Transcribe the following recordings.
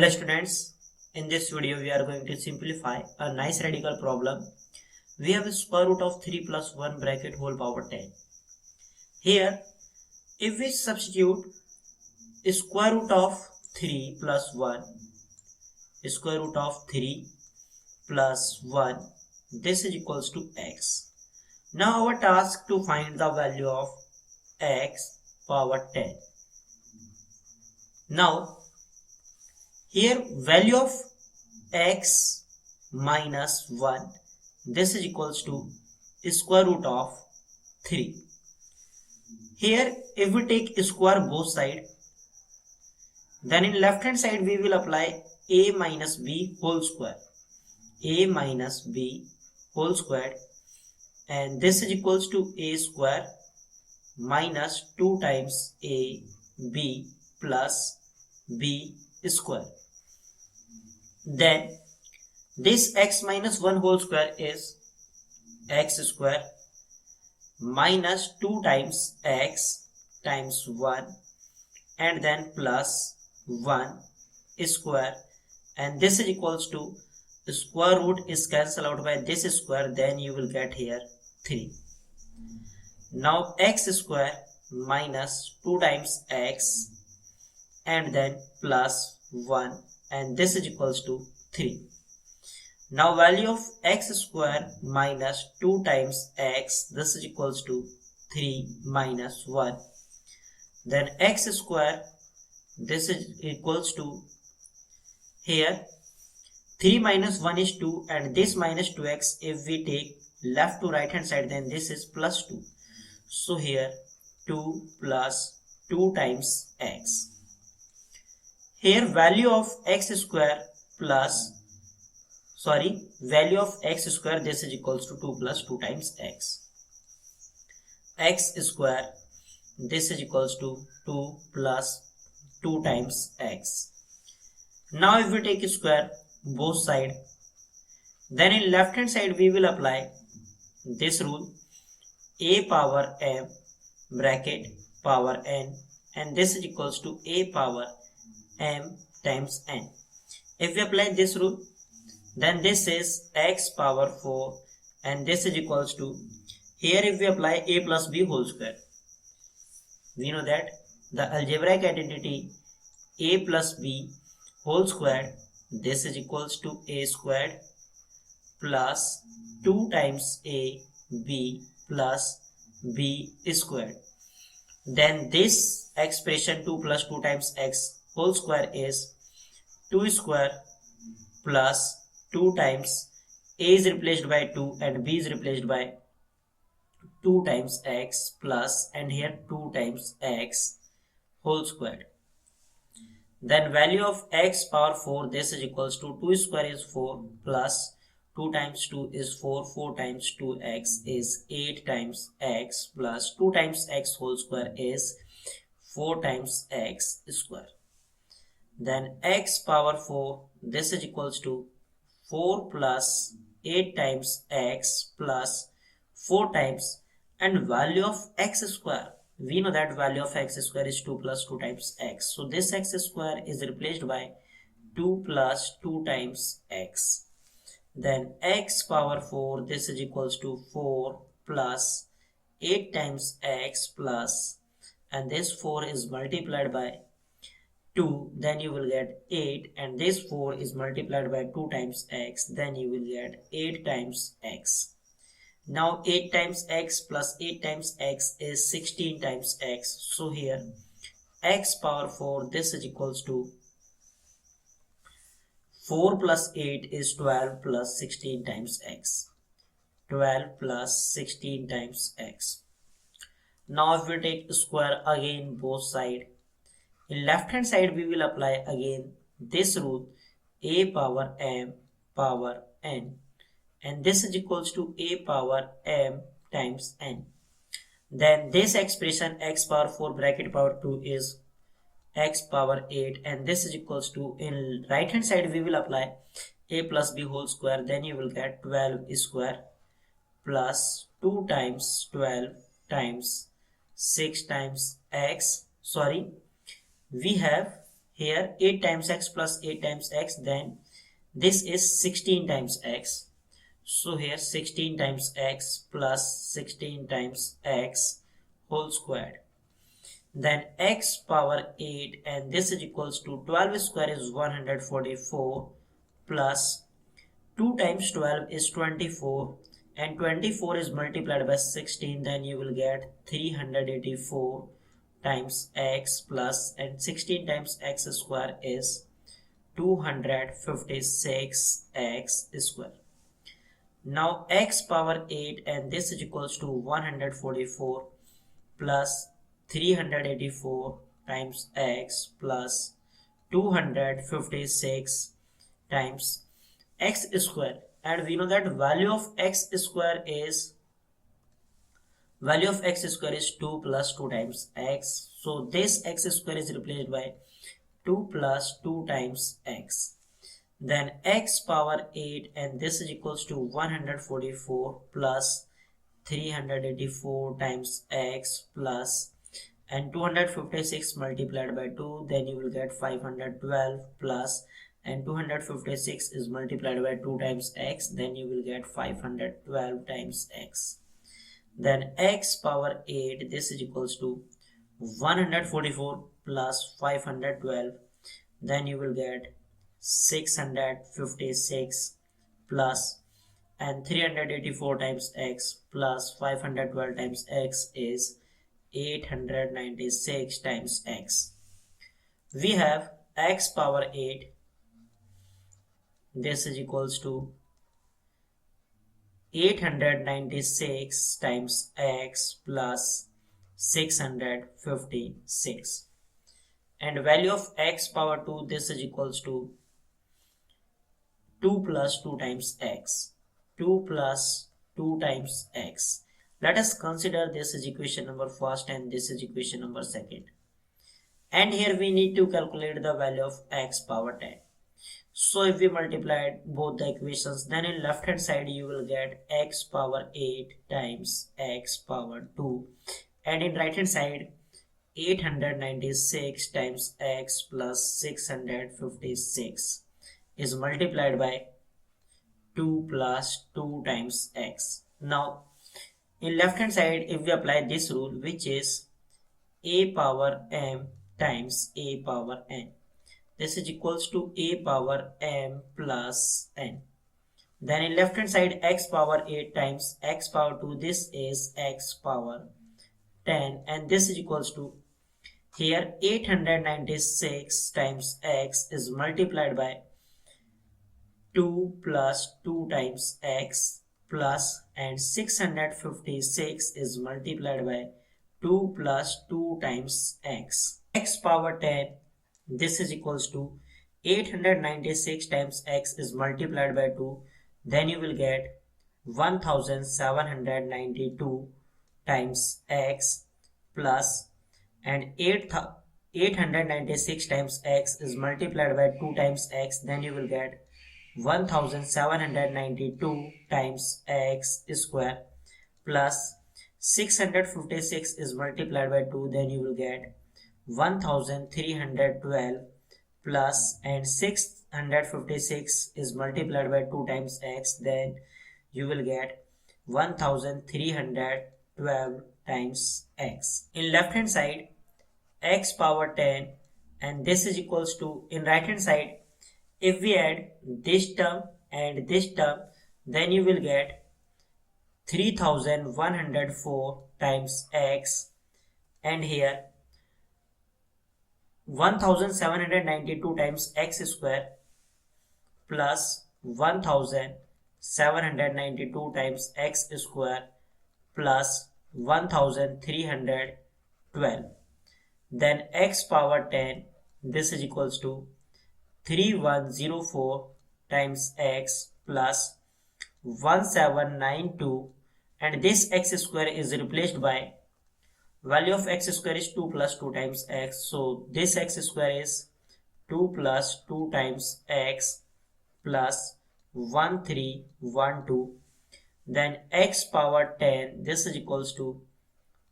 Hello students, in this video we are going to simplify a nice radical problem. We have a square root of 3 plus 1 bracket whole power 10. Here, if we substitute square root of 3 plus 1, square root of 3 plus 1, this is equals to x. Now our task to find the value of x power 10. Now, here value of x minus 1, this is equals to square root of 3. Here if we take square both side, then in left hand side we will apply a minus b whole square, a minus b whole square, and this is equals to a square minus 2 times a b plus b square. Then this x minus 1 whole square is x square minus 2 times x times 1 and then plus 1 square, and this is equals to square root is cancelled out by this square, then you will get here 3. Now x square minus 2 times x and then plus 1, and this is equals to 3. Now value of x square minus 2 times x, this is equals to 3 minus 1. Then x square, this is equals to, here 3 minus 1 is 2, and this minus 2x, if we take left to right hand side, then this is plus 2. So here 2 plus 2 times x. Here value of x square plus, value of x square, this is equals to 2 plus 2 times x. X square, this is equals to 2 plus 2 times x. Now if we take square both side, then in left hand side we will apply this rule, a power m bracket power n, and this is equals to a power m times n. If we apply this rule, then this is x power 4, and this is equals to, here if we apply a plus b whole square, we know that the algebraic identity a plus b whole square, this is equals to a squared plus 2 times a b plus b squared. Then this expression 2 plus 2 times x whole square is 2 square plus 2 times a is replaced by 2 and b is replaced by 2 times x plus, and here 2 times x whole square. Then value of x power 4, this is equals to 2 square is 4 plus 2 times 2 is 4, 4 times 2x is 8 times x plus 2 times x whole square is 4 times x square. Then x power 4, this is equals to 4 plus 8 times x plus 4 times, and value of x square, we know that value of x square is 2 plus 2 times x. So this x square is replaced by 2 plus 2 times x. Then x power 4, this is equals to 4 plus 8 times x plus, and this 4 is multiplied by 2, then you will get 8, and this 4 is multiplied by 2 times x, then you will get 8 times x. Now 8 times x plus 8 times x is 16 times x. So here x power 4, this is equals to 4 plus 8 is 12 plus 16 times x. 12 plus 16 times x. Now if we take square again both side, in left hand side we will apply again this rule, a power m power n, and this is equals to a power m times n. Then this expression x power 4 bracket power 2 is x power 8, and this is equals to, in right hand side we will apply a plus b whole square, then you will get 12 square plus 2 times 12 times 6 times x, we have here 8 times x plus 8 times x, then this is 16 times x. So here 16 times x plus 16 times x whole squared. Then x power 8, and this is equals to 12 square is 144 plus 2 times 12 is 24, and 24 is multiplied by 16, then you will get 384 times x plus, and 16 times x square is 256 x square. Now x power 8, and this is equals to 144 plus 384 times x plus 256 times x square, and we know that value of x square is 2 plus 2 times x. So this x square is replaced by 2 plus 2 times x. Then x power 8, and this is equals to 144 plus 384 times x plus, and 256 multiplied by 2, then you will get 512 plus, and 256 is multiplied by 2 times x, then you will get 512 times x. Then x power 8, this is equals to 144 plus 512, then you will get 656 plus, and 384 times x plus 512 times x is 896 times x. We have x power 8, this is equals to 896 times x plus 656, and value of x power 2, this is equals to 2 plus 2 times x. 2 plus 2 times x. Let us consider this is equation number first and this is equation number second. And here we need to calculate the value of x power 10. So if we multiply both the equations, then in left hand side you will get x power 8 times x power 2, and in right hand side 896 times x plus 656 is multiplied by 2 plus 2 times x. Now in left hand side, if we apply this rule, which is a power m times a power n, this is equals to a power m plus n. Then in left hand side, x power 8 times x power 2, this is x power 10, and this is equals to, here 896 times x is multiplied by 2 plus 2 times x plus, and 656 is multiplied by 2 plus 2 times x. X power 10, this is equals to 896 times x is multiplied by 2, then you will get 1792 times x plus, and 896 times x is multiplied by 2 times x, then you will get 1792 times x square plus 656 is multiplied by 2, then you will get 1312 plus, and 656 is multiplied by 2 times x, then you will get 1312 times x. In left hand side, x power 10, and this is equals to, in right hand side, if we add this term and this term, then you will get 3104 times x, and here 1792 times x square plus 1792 times x square plus 1312. Then x power 10, this is equals to 3104 times x plus 1792, and this x square is replaced by, value of x square is 2 plus 2 times x, so this x square is 2 plus 2 times x plus 1312. Then x power 10, this is equals to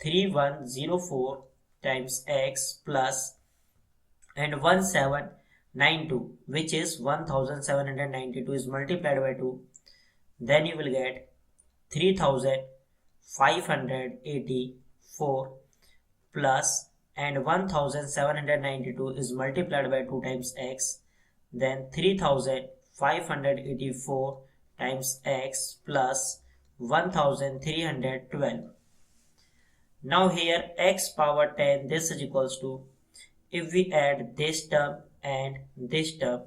3104 times x plus, and 1792, which is 1792 is multiplied by 2, then you will get 3584 plus, and 1792 is multiplied by 2 times x, then 3584 times x plus 1312. Now here x power 10, this is equals to, if we add this term and this term,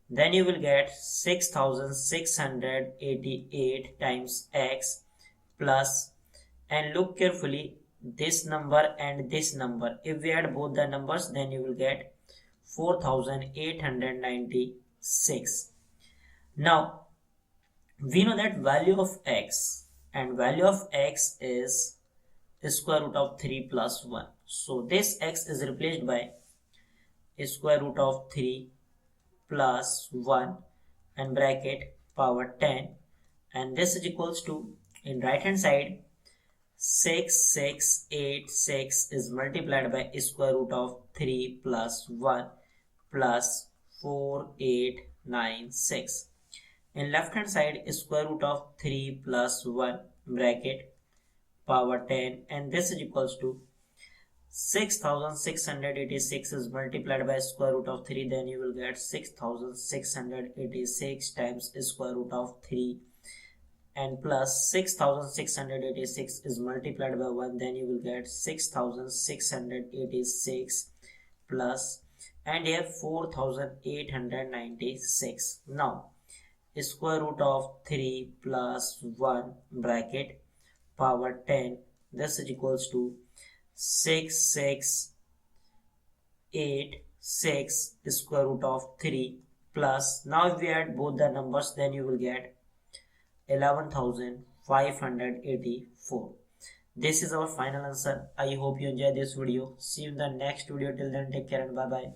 then you will get 6688 times x plus, and look carefully, this number and this number, if we add both the numbers, then you will get 4896. Now we know that value of x, and value of x is square root of 3 plus 1. So this x is replaced by square root of 3 plus 1 and bracket power 10, and this is equals to, in right hand side, 6686 is multiplied by square root of 3 plus 1 plus 4896. In left hand side, square root of 3 plus 1 bracket power 10, and this is equals to 6686 is multiplied by square root of 3, then you will get 6686 times square root of 3, and plus 6686 is multiplied by 1, then you will get 6686 plus, and here 4896. Now square root of 3 plus 1 bracket power 10, this is equals to 6686 square root of 3 plus, now if we add both the numbers, then you will get 11584. This is our final answer. I hope you enjoyed this video. See you in the next video. Till then, take care and bye bye.